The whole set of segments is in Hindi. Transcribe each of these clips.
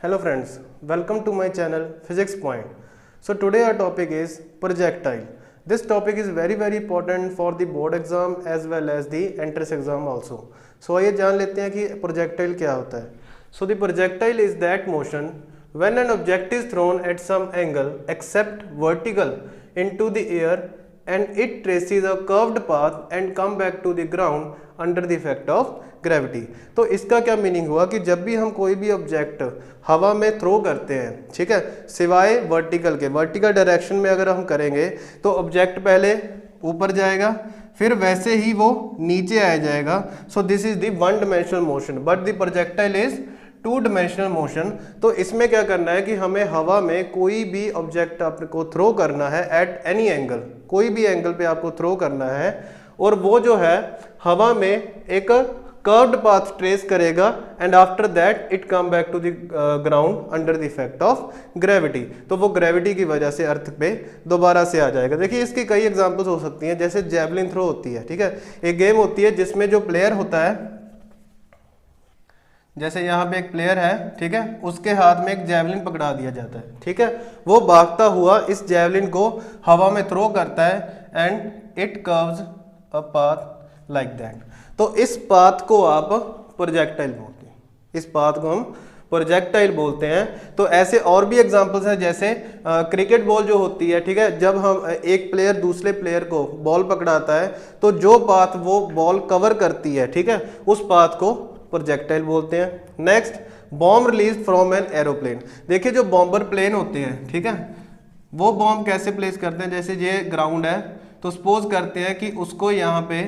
Hello friends, welcome to my channel Physics Point. So today our topic is projectile. This topic is very important for the board exam as well as the entrance exam also. So आइए जान लेते हैं कि projectile क्या होता है. So the projectile is that motion when an object is thrown at some angle except vertical into the air and it traces a curved path and come back to the ground under the effect of gravity. तो इसका क्या मीनिंग हुआ कि जब भी हम कोई भी ऑब्जेक्ट हवा में थ्रो करते हैं, ठीक है, सिवाय वर्टिकल के, वर्टिकल डायरेक्शन में अगर हम करेंगे तो ऑब्जेक्ट पहले ऊपर जाएगा फिर वैसे ही वो नीचे आ जाएगा. सो this is the one dimensional motion but the projectile is two dimensional motion. तो इसमें क्या करना है कि हमें हवा में कोई भी ऑब्जेक्ट आपको थ्रो करना है एट एनी एंगल, कोई भी एंगल पे आपको थ्रो करना है और वो जो है हवा में एक कर्व्ड पाथ ट्रेस करेगा and after that it come back to the ground under the effect of gravity. तो वो ग्रेविटी की वजह से अर्थ पे दोबारा से आ जाएगा. देखिए इसकी कई एग्जांपल्स हो सकती हैं, जैसे जैवलिन थ्रो होती है, ठीक है, एक गेम होती है जिसमें जो प्लेयर होता है, जैसे यहाँ पे एक प्लेयर है, ठीक है, उसके हाथ में एक जैवलिन पकड़ा दिया जाता है, ठीक है, वो भागता हुआ इस जैवलिन को हवा में थ्रो करता है and it curves a path like that. तो इस पाथ को आप प्रोजेक्टाइल बोलते हैं, इस पाथ को हम प्रोजेक्टाइल बोलते हैं. तो ऐसे और भी एग्जांपल्स हैं, जैसे क्रिकेट बॉल जो होती है, ठीक है, जब हम एक प्लेयर दूसरे प्लेयर को बॉल पकड़ाता है तो जो पाथ वो बॉल कवर करती है, ठीक है, उस पाथ को प्रोजेक्टाइल बोलते हैं. Next, bomb release from an aeroplane. देखिए जो बॉम्बर प्लेन होते हैं, ठीक है, वो बॉम्ब कैसे प्लेस करते हैं, जैसे ये ग्राउंड है तो सपोज करते हैं कि उसको यहाँ पे,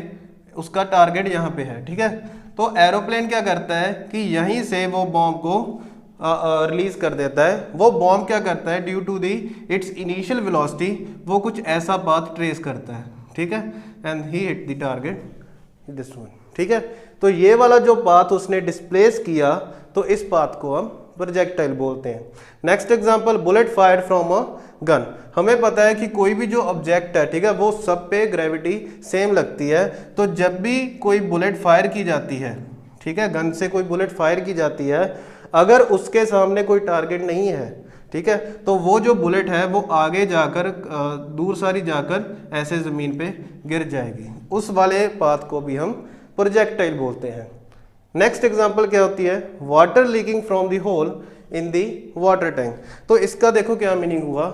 उसका टारगेट यहाँ पे है, ठीक है, तो एरोप्लेन क्या करता है कि यहीं से वो बॉम्ब को रिलीज कर देता है. वो बॉम्ब क्या करता है, due to the its initial velocity वो कुछ ऐसा पाथ ट्रेस करता है, ठीक है, and he hit the target this one, ठीक है. तो ये वाला जो पाथ उसने डिस्प्लेस किया तो इस पाथ को हम प्रोजेक्टाइल बोलते हैं. Next example, bullet fired from a gun. हमें पता है कि कोई भी जो ऑब्जेक्ट है, ठीक है, वो सब पे ग्रेविटी सेम लगती है. तो जब भी कोई बुलेट फायर की जाती है, ठीक है, गन से कोई बुलेट फायर की जाती है, अगर उसके सामने कोई टारगेट नहीं है, ठीक है, तो वो जो बुलेट है वो आगे जाकर दूर सारी जाकर ऐसे ज़मीन पे गिर जाएगी. उस वाले पाथ को भी हम प्रोजेक्टाइल बोलते हैं. नेक्स्ट एग्जांपल क्या होती है, water leaking from the hole in the water tank. तो इसका देखो क्या मीनिंग हुआ.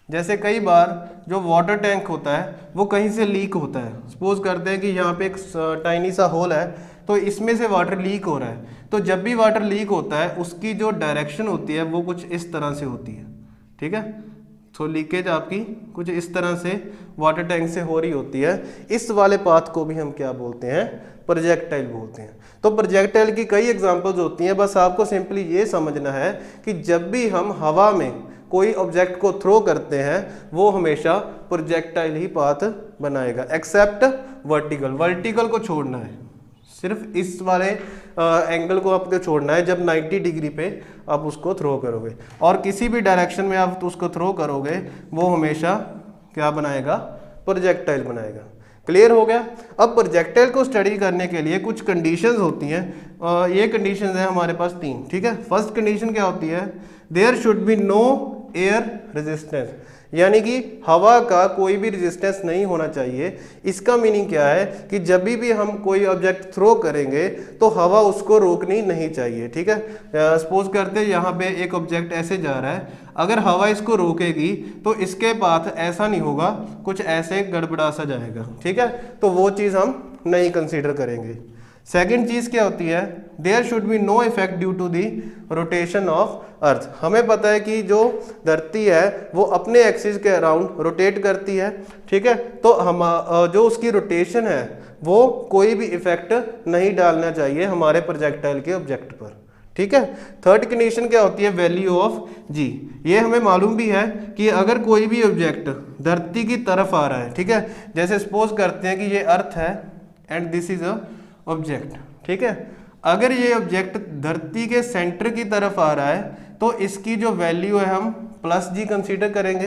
जैसे कई बार जो वाटर टैंक होता है वो कहीं से लीक होता है. सपोज करते हैं कि यहाँ पे एक टाइनी सा होल है तो इसमें से वाटर लीक हो रहा है. तो जब भी वाटर लीक होता है उसकी जो डायरेक्शन होती है वो कुछ इस तरह से होती है, ठीक है. तो लीकेज आपकी कुछ इस तरह से वाटर टैंक से हो रही होती है. इस वाले पाथ को भी हम क्या बोलते हैं, प्रोजेक्टाइल बोलते हैं. तो प्रोजेक्टाइल की कई एग्जांपल्स होती हैं. बस आपको सिंपली ये समझना है कि जब भी हम हवा में कोई ऑब्जेक्ट को थ्रो करते हैं वो हमेशा प्रोजेक्टाइल ही पाथ बनाएगा, एक्सेप्ट वर्टिकल. वर्टिकल को छोड़ना है, सिर्फ इस वाले एंगल को आपको छोड़ना है जब 90 डिग्री पे आप उसको थ्रो करोगे, और किसी भी डायरेक्शन में आप उसको थ्रो करोगे वो हमेशा क्या बनाएगा, प्रोजेक्टाइल बनाएगा. क्लियर हो गया. अब प्रोजेक्टाइल को स्टडी करने के लिए कुछ कंडीशंस होती हैं. ये कंडीशंस हैं हमारे पास 3, ठीक है. फर्स्ट कंडीशन क्या होती है, there should be no air resistance, यानी कि हवा का कोई भी रेजिस्टेंस नहीं होना चाहिए. इसका मीनिंग क्या है कि जब भी हम कोई ऑब्जेक्ट थ्रो करेंगे तो हवा उसको रोकनी नहीं चाहिए, ठीक है. सपोज करते हैं यहाँ पे एक ऑब्जेक्ट ऐसे जा रहा है, अगर हवा इसको रोकेगी तो इसके पाथ ऐसा नहीं होगा, कुछ ऐसे गड़बड़ा सा जाएगा, ठीक है. तो वो चीज़ हम नहीं कंसीडर करेंगे. सेकेंड चीज़ क्या होती है, there should be no effect due to the rotation of earth. हमें पता है कि जो धरती है वो अपने एक्सिस के अराउंड रोटेट करती है, ठीक है. तो हम जो उसकी रोटेशन है वो कोई भी इफेक्ट नहीं डालना चाहिए हमारे प्रोजेक्टाइल के ऑब्जेक्ट पर, ठीक है. थर्ड कंडीशन क्या होती है, वैल्यू ऑफ जी. ये हमें मालूम भी है कि अगर कोई भी ऑब्जेक्ट धरती की तरफ आ रहा है, ठीक है, जैसे सपोज करते हैं कि ये अर्थ है and this is a object, ठीक है. अगर ये ऑब्जेक्ट धरती के सेंटर की तरफ आ रहा है तो इसकी जो वैल्यू है हम प्लस जी कंसीडर करेंगे.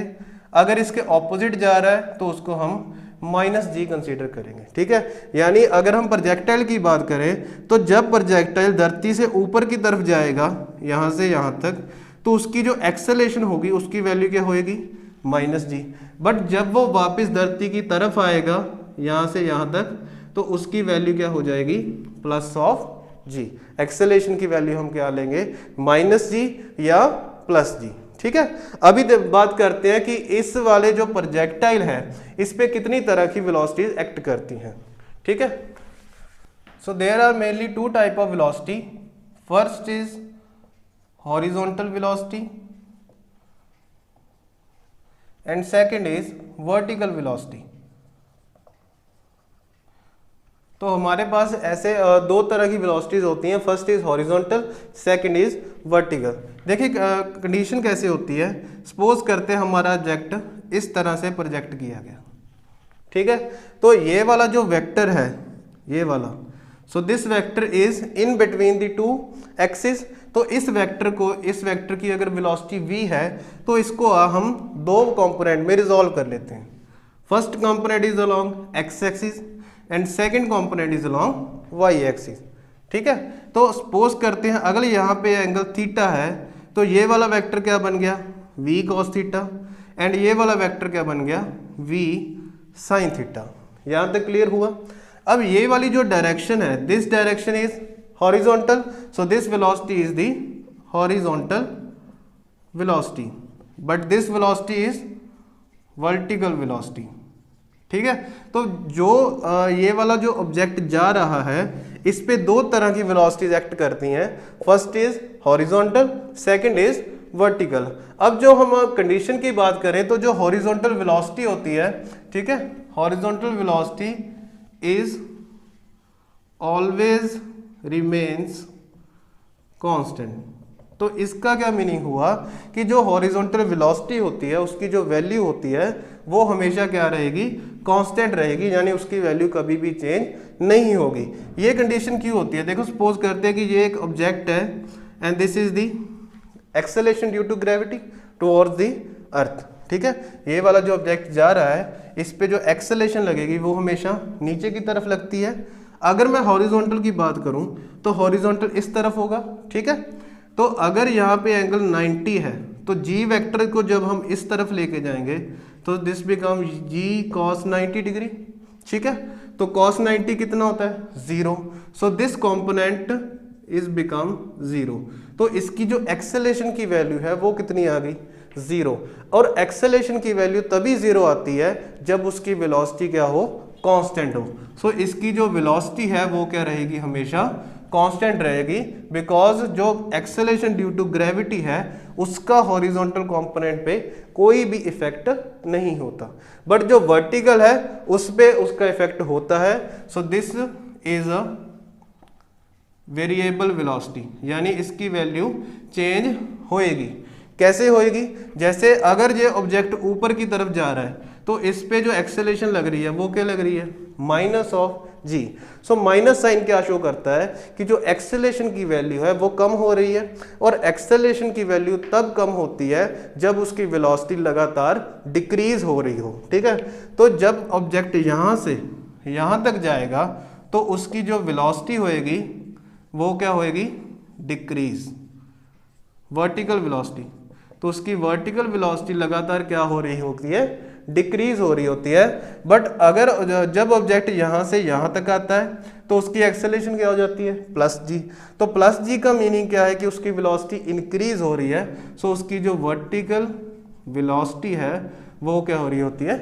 अगर इसके ऑपोजिट जा रहा है तो उसको हम माइनस जी कंसीडर करेंगे, ठीक है। यानी अगर हम प्रोजेक्टाइल की बात करें तो जब प्रोजेक्टाइल धरती से ऊपर की तरफ जाएगा यहाँ से यहाँ तक, तो उसकी जो एक्सेलेरेशन होगी उसकी वैल्यू क्या होएगी, माइनस जी। बट जब वो वापस धरती की तरफ आएगा यहाँ से यहाँ तक, तो उसकी वैल्यू क्या हो जाएगी, प्लस ऑफ जी। एक्सेलेरेशन की वैल्यू हम क्या लेंगे, माइनस जी या प्लस जी, ठीक है। अभी बात करते हैं कि इस वाले जो प्रोजेक्टाइल है इस पे कितनी तरह की वेलोसिटीज एक्ट करती हैं, ठीक है। So there are mainly two type of velocity. First is horizontal velocity and second is vertical velocity. तो हमारे पास ऐसे दो तरह की वेलोसिटीज होती हैं। First is horizontal, second is vertical. देखिए कंडीशन कैसे होती है। सपोज करते हैं हमारा ऑब्जेक्ट इस तरह से प्रोजेक्ट किया गया, ठीक है। तो ये वाला जो वेक्टर है, ये वाला, so this vector is in between the two axis. तो इस वेक्टर को, इस वेक्टर की अगर वेलोसिटी v है तो इसको हम दो कंपोनेंट में रिजॉल्व कर लेते हैं। First component is along X axis and second component is along Y axis, ठीक है। तो सपोज करते हैं अगर यहाँ पे एंगल थीटा है तो ये वाला वेक्टर क्या बन गया, v cos थीटा, एंड ये वाला वेक्टर क्या बन गया, v sin थीटा। यहाँ तक क्लियर हुआ। अब ये वाली जो डायरेक्शन है, this direction is horizontal, so this velocity is the horizontal velocity, but this velocity is vertical velocity, ठीक है। तो जो ये वाला जो ऑब्जेक्ट जा रहा है इस पे दो तरह की वेलोसिटीज एक्ट करती हैं। First is horizontal, second is vertical. अब जो हम कंडीशन की बात करें तो जो हॉरिजॉन्टल वेलोसिटी होती है, ठीक है, horizontal velocity is always remains constant. तो इसका क्या मीनिंग हुआ कि जो हॉरिजॉन्टल वेलोसिटी होती है उसकी जो वैल्यू होती है वो हमेशा क्या रहेगी, कांस्टेंट रहेगी, यानी उसकी वैल्यू कभी भी चेंज नहीं होगी। ये कंडीशन क्यों होती है, देखो सपोज करते हैं कि ये एक ऑब्जेक्ट है and this is the acceleration due to gravity towards the earth, ठीक है। ये वाला जो ऑब्जेक्ट जा रहा है इस पे जो एक्सेलरेशन लगेगी वो हमेशा नीचे की तरफ लगती है। अगर मैं हॉरिजॉन्टल की बात करूं तो हॉरिजॉन्टल इस तरफ होगा, ठीक है। तो अगर यहाँ पे एंगल 90 है तो जी वेक्टर को जब हम इस तरफ लेके जाएंगे तो this become g cos 90 degree, ठीक है। तो cos 90 कितना होता है, 0, so this component is become 0। तो इसकी जो एक्सेलरेशन की वैल्यू है वो कितनी आ गई, 0। और एक्सेलरेशन की वैल्यू तभी 0 आती है जब उसकी वेलोसिटी क्या हो, कांस्टेंट हो। सो इसकी जो वेलोसिटी है वो क्या रहेगी, हमेशा कांस्टेंट रहेगी, बिकॉज जो एक्सेलरेशन ड्यू टू ग्रेविटी है उसका हॉरिजॉन्टल कंपोनेंट पे कोई भी इफेक्ट नहीं होता, बट जो वर्टिकल है उस पे उसका इफेक्ट होता है। सो this is a variable velocity, यानी इसकी वैल्यू चेंज होएगी। कैसे होएगी, जैसे अगर ये ऑब्जेक्ट ऊपर की तरफ जा रहा है तो इस पे जो एक्सेलरेशन लग रही है वो क्या लग रही है, minus of g. So minus sign क्या शो करता है कि जो एक्सेलरेशन की वैल्यू है वो कम हो रही है, और एक्सेलरेशन की वैल्यू तब कम होती है जब उसकी वेलोसिटी लगातार डिक्रीज हो रही हो, ठीक है। तो जब ऑब्जेक्ट यहाँ से यहाँ तक जाएगा तो उसकी जो वेलोसिटी होएगी वो क्या होएगी, डिक्रीज, वर्टिकल वेलोसिटी। तो उसकी वर्टिकल वेलोसिटी लगातार क्या हो रही होती है, डिक्रीज हो रही होती है। बट अगर जब ऑब्जेक्ट यहाँ से यहाँ तक आता है तो उसकी एक्सेलरेशन क्या हो जाती है, प्लस जी। तो प्लस जी का मीनिंग क्या है कि उसकी वेलोसिटी इंक्रीज हो रही है। सो उसकी जो वर्टिकल वेलोसिटी है वो क्या हो रही होती है,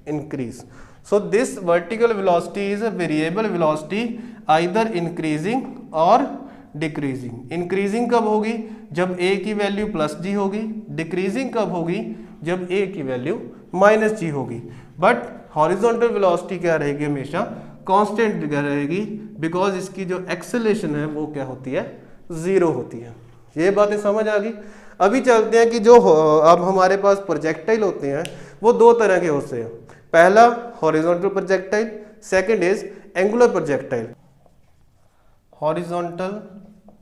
increase. So this vertical velocity is a variable velocity, either increasing और डिक्रीजिंग। इंक्रीजिंग कब होगी, जब a की वैल्यू प्लस जी होगी। डिक्रीजिंग कब होगी, जब a की वैल्यू माइनस जी होगी। बट हॉरिजॉन्टल वेलोसिटी क्या रहेगी, हमेशा कांस्टेंट रहेगी, बिकॉज इसकी जो एक्सेलरेशन है वो क्या होती है, 0 होती है। ये बातें समझ आ गई। अभी चलते हैं कि जो अब हमारे पास प्रोजेक्टाइल होते हैं वो दो तरह के होते हैं। पहला horizontal projectile, second is angular projectile. Horizontal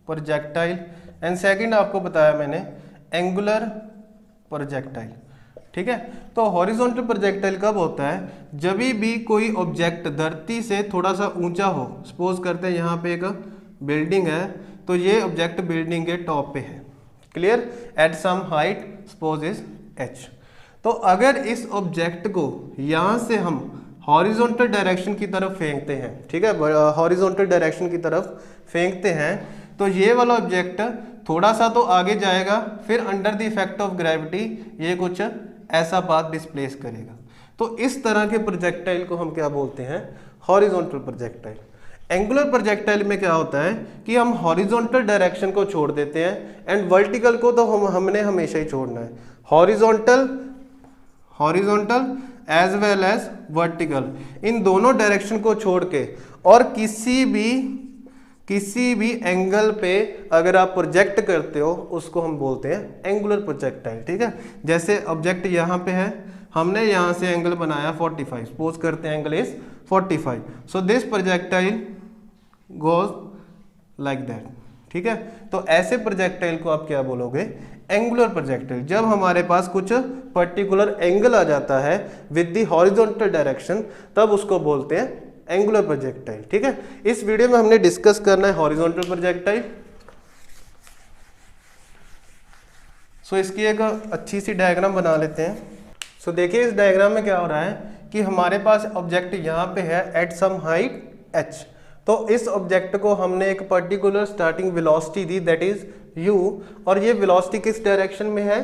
projectile and second आपको बताया मैंने एंगुलर प्रोजेक्टाइल, ठीक है। तो हॉरिजॉन्टल प्रोजेक्टाइल कब होता है, जब भी कोई ऑब्जेक्ट धरती से थोड़ा सा ऊंचा हो। सपोज करते हैं यहाँ पे एक बिल्डिंग है, तो ये ऑब्जेक्ट बिल्डिंग के टॉप पे है, clear, at some height suppose is h। तो अगर इस ऑब्जेक्ट को यहाँ से हम हॉरिजॉन्टल डायरेक्शन की तरफ फेंकते हैं, ठीक है, हॉरिजॉन्टल डायरेक्शन की तरफ फेंकते हैं, तो ये वाला ऑब्जेक्ट थोड़ा सा तो आगे जाएगा, फिर under the effect of gravity ये कुछ ऐसा पाथ डिस्प्लेस करेगा। तो इस तरह के प्रोजेक्टाइल को हम क्या बोलते हैं, हॉरिजॉन्टल प्रोजेक्टाइल। एंगुलर प्रोजेक्टाइल में क्या होता है कि हम हॉरिजॉन्टल डायरेक्शन को छोड़ देते हैं एंड वर्टिकल को तो हमने हमेशा ही छोड़ना है। Horizontal as well as vertical, इन दोनों डायरेक्शन को छोड़ के और किसी भी एंगल पे अगर आप प्रोजेक्ट करते हो उसको हम बोलते हैं एंगुलर प्रोजेक्टाइल, ठीक है। जैसे ऑब्जेक्ट यहाँ पे है, हमने यहाँ से एंगल बनाया 45, सपोज करते हैं angle is 45, so this projectile goes like that, ठीक है। तो ऐसे प्रोजेक्टाइल को आप क्या बोलोगे, एंगुलर प्रोजेक्टाइल। जब हमारे पास कुछ पर्टिकुलर एंगल आ जाता है विद द हॉरिजॉन्टल डायरेक्शन, तब उसको बोलते हैं एंगुलर प्रोजेक्टाइल, ठीक है। इस वीडियो में हमने डिस्कस करना है हॉरिजॉन्टल प्रोजेक्टाइल। सो इसकी एक अच्छी सी डायग्राम बना लेते हैं। सो देखिए इस डायग्राम में क्या हो रहा है कि हमारे पास ऑब्जेक्ट यहाँ पे है एट सम हाइट h। तो इस ऑब्जेक्ट को हमने एक particular starting velocity the that is u, और ये वेलोसिटी किस डायरेक्शन में है,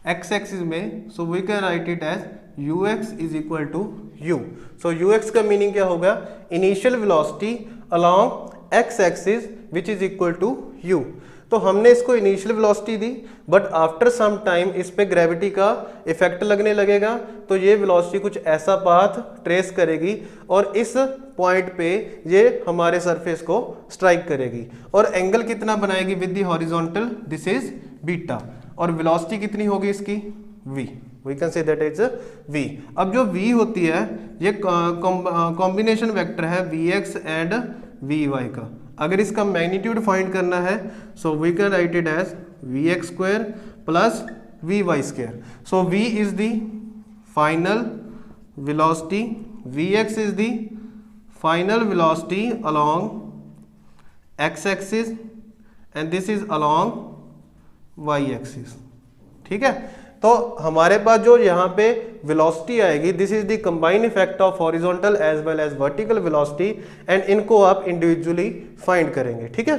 x एक्सिस में। So we can write it as ux is equal to u। So ux का मीनिंग क्या होगा, initial velocity along x axis which is equal to u। तो हमने इसको इनिशियल वेलोसिटी दी, बट आफ्टर सम टाइम इस पे ग्रेविटी का इफेक्ट लगने लगेगा, तो ये वेलोसिटी कुछ ऐसा पाथ ट्रेस करेगी और इस पॉइंट पे ये हमारे सरफेस को स्ट्राइक करेगी और एंगल कितना बनाएगी with the horizontal, this is beta, और वेलोसिटी कितनी होगी इसकी v, we can say that is v। अब जो v होती है ये कॉम्बिनेशन वेक्टर है vx एंड vy का। अगर इसका मैग्नीट्यूड फाइंड करना है so we can write it as vx square plus vy square. So v is the final velocity, vx is the final velocity along x axis and this is along y axis, ठीक है। तो हमारे पास जो यहाँ पे वेलोसिटी आएगी, this is the combined effect of horizontal as well as vertical velocity, and इनको आप इंडिविजुअली फाइंड करेंगे, ठीक है।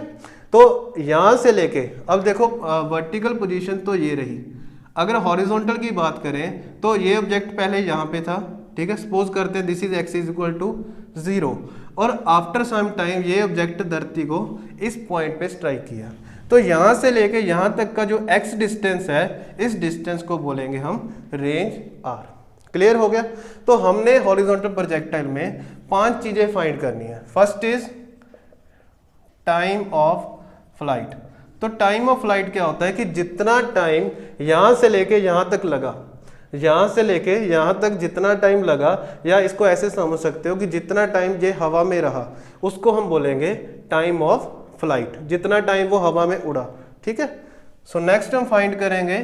तो यहाँ से लेके अब देखो वर्टिकल पोजीशन तो ये रही, अगर हॉरिजॉन्टल की बात करें तो ये ऑब्जेक्ट पहले यहाँ पे था, ठीक है। सपोज करते हैं this is x is equal to 0, और आफ्टर सम टाइम ये ऑब्जेक्ट धरती को इस पॉइंट पे स्ट्राइक किया, तो यहाँ से लेके यहाँ तक का जो x डिस्टेंस है, इस डिस्टेंस को बोलेंगे हम रेंज r। क्लियर हो गया। तो हमने हॉरिजॉन्टल प्रोजेक्टाइल में 5 चीजें फाइंड करनी है। First is time of flight. तो टाइम ऑफ फ्लाइट क्या होता है कि जितना टाइम यहाँ से लेके यहाँ तक लगा, यहाँ से लेके यहाँ तक जितना टाइम लगा, या इसको ऐसे समझ सकते हो कि जितना टाइम ये हवा में रहा उसको हम बोलेंगे टाइम ऑफ फ्लाइट, जितना टाइम वो हवा में उड़ा, ठीक है। सो नेक्स्ट हम फाइंड करेंगे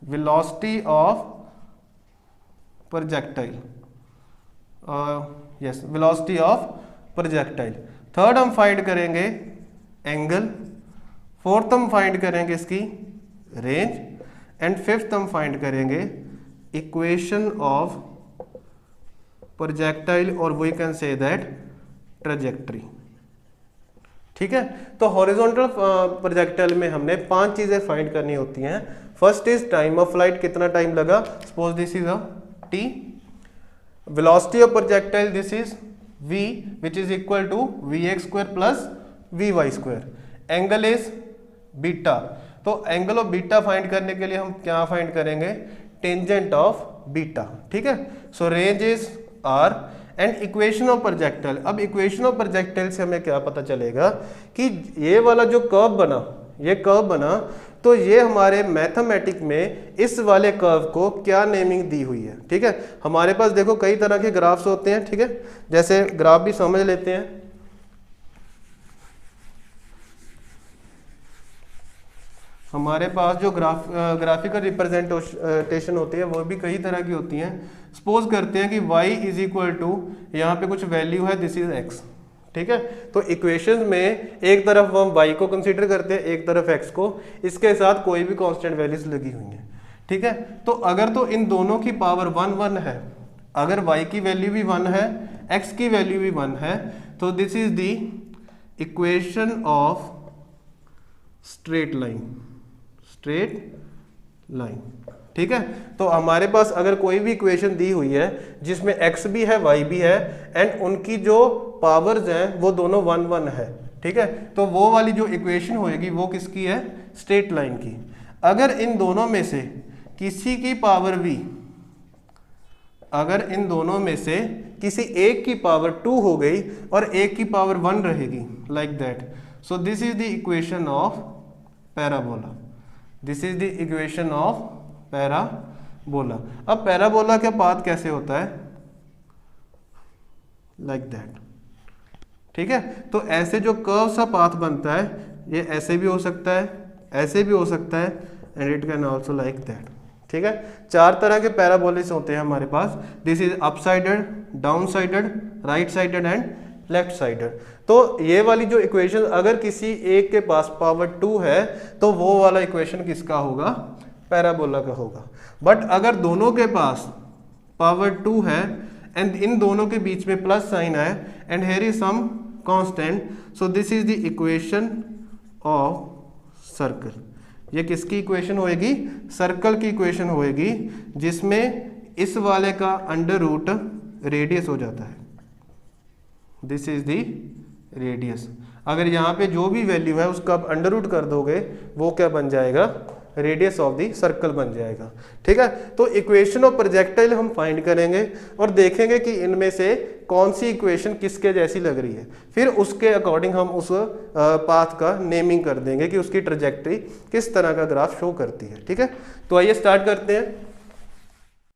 velocity of projectile, yes velocity of projectile. Third हम फाइंड करेंगे एंगल, फोर्थ हम फाइंड करेंगे इसकी रेंज, एंड फिफ्थ हम फाइंड करेंगे इक्वेशन ऑफ प्रोजेक्टाइल, और we can say that trajectory, ठीक है। तो हॉरिजॉन्टल प्रोजेक्टाइल में हमने 5 चीजें फाइंड करनी होती हैं। First is time of flight, कितना टाइम लगा, suppose this is a t। Velocity of projectile this is v which is equal to vx square plus vy square. Angle is beta, तो एंगल ऑफ बीटा फाइंड करने के लिए हम क्या फाइंड करेंगे, टेंजेंट ऑफ बीटा, ठीक है। सो range is r and equation of projectile. अब इक्वेशन ऑफ प्रोजेक्टाइल से हमें क्या पता चलेगा कि ये वाला जो कर्व बना, ये कर्व बना, तो ये हमारे मैथमेटिक में इस वाले कर्व को क्या नेमिंग दी हुई है, ठीक है। हमारे पास देखो कई तरह के ग्राफ्स होते हैं, ठीक है। जैसे ग्राफ भी समझ लेते हैं। हमारे पास जो ग्राफिकल रिप्रेजेंटेशन होती है वो भी कई तरह की होती हैं। सपोज करते हैं कि y इज इक्वल टू यहाँ पे कुछ वैल्यू है, दिस इज x, ठीक है। तो इक्वेशंस में एक तरफ हम y को कंसीडर करते हैं, एक तरफ x को, इसके साथ कोई भी कांस्टेंट वैल्यूज लगी हुई हैं, ठीक है। तो अगर तो इन दोनों की पावर 1 1 है, अगर y की वैल्यू भी 1 है, x की वैल्यू भी 1 है, तो this is the equation of straight line, ठीक है। तो हमारे पास अगर कोई भी इक्वेशन दी हुई है जिसमें x भी है y भी है एंड उनकी जो पावर्स हैं वो दोनों 1 1 है, ठीक है, तो वो वाली जो इक्वेशन होएगी वो किसकी है, स्ट्रेट लाइन की। अगर इन दोनों में से किसी की पावर v, अगर इन दोनों में से किसी एक की पावर 2 हो गई और एक की पावर 1 रहेगी, like that, so this is the equation of parabola, this is the equation of parabola. अब पैराबोला का पाथ कैसे होता है, लाइक दैट, ठीक है। तो ऐसे जो कर्व सा पाथ बनता है, ये ऐसे भी हो सकता है, ऐसे भी हो सकता है, and it can also like that, ठीक है। 4 तरह के पैराबोलिस होते हैं हमारे पास, this is upsided, down sided, right sided and left sided. तो ये वाली जो इक्वेशन अगर किसी एक के पास पावर 2 है तो वो वाला इक्वेशन किसका होगा, पैराबोला का होगा। बट अगर दोनों के पास पावर 2 है एंड इन दोनों के बीच में प्लस साइन है and here is some constant, so this is the equation of circle. ये किसकी इक्वेशन होएगी, सर्कल की इक्वेशन होएगी, जिसमें इस वाले का अंडर रूट रेडियस हो जाता है, दिस इज द रेडियस। अगर यहाँ पे जो भी वैल्यू है उसका आप अंडर रूट कर दोगे, वो क्या बन जाएगा, रेडियस ऑफ द सर्कल बन जाएगा, ठीक है। तो इक्वेशन ऑफ प्रोजेक्टाइल हम फाइंड करेंगे और देखेंगे कि इनमें से कौन सी इक्वेशन किसके जैसी लग रही है, फिर उसके अकॉर्डिंग हम उस पाथ का नेमिंग कर देंगे कि उसकी ट्रेजेक्टरी किस तरह का ग्राफ शो करती है, ठीक है। तो आइए स्टार्ट करते हैं।